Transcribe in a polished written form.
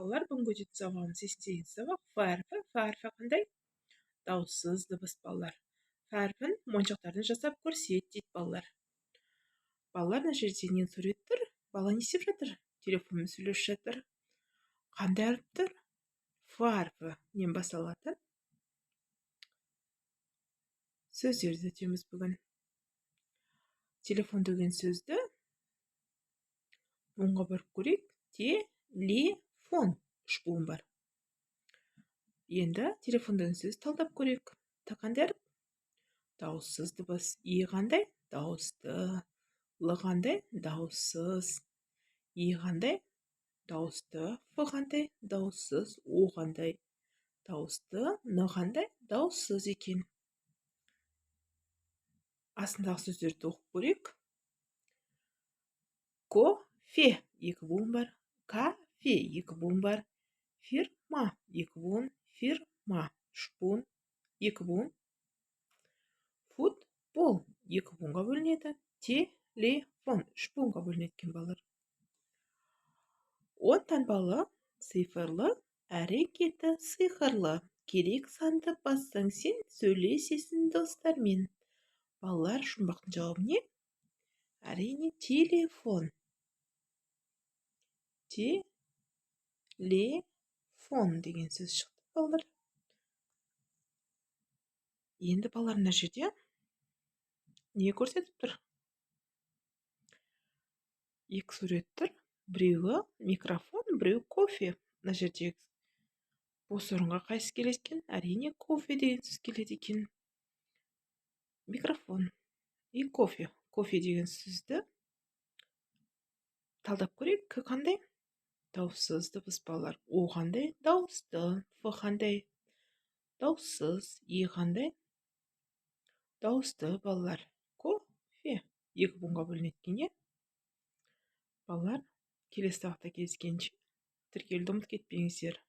Балалар, бүгінгі үйреткен сабағымыз 88 сабақ. Фәрпі. Фәрпі қандай? Дауыссыз дыбыс балалар. Фәрпін моншақтардан жасап көрсет дейді балалар. Балалар, мына жерде не сурет тұр? Бала не істеп жатыр? Телефонмен сөйлесіп жатыр. Қандай әріп тұр? Фәрпі. Нен басталатын? Сөздерді өтеміз бүгін. Телефон деген сөзді буынға барып көрейік. Телефон. Үш буын бар. Енді телефон деген сөз талдап көрейік. Қандай әріп? Дауыссыз дыбыс. И қандай? Дауысты. Л қандай? Дауыссыз. И қандай? Дауысты. Ф қандай? Дауыссыз. О қандай? Дауысты. Н қандай? Дауыссыз екен. Астындағы сөздерді оқып көрейік. Кофе. Екі буын бар. Кафе. Екі буын бар. Фирма. Екі буын. Фирма. Үш буын. Екі буын. Футбол. Екі буынға бөлінеді. Телефон. Үш буынға бөлінеді екен балалар. Он таңбалы, цифрлы, әрекеті сиқырлы. Керек санды бассаң сен, сөйлесесің достармен. Балалар, жұмбақтың жауабы не? Әрине, телефон. Телефон деген сөз шықты, балалар. Енді балалар, мына жерде не көрсетіп тұр? Екі сурет тұр. Біреуі микрофон, біреуі кофе. Мына жерде бос орынға қайсысы келеді екен? Әрине, кофе деген сөз келеді екен. Микрофон и кофе. Кофе деген сөзді талдап көрейік. К қандай? Дауыссыз дыбыс балалар. О қандай? Дауысты. Ф қандай? Дауыссыз. И қандай? Дауысты балалар. Кофе. Екі буынға бөлінеді екен, е? Балалар, келесі сабақта кездескенше тіркелуді ұмытып кетпеңіздер.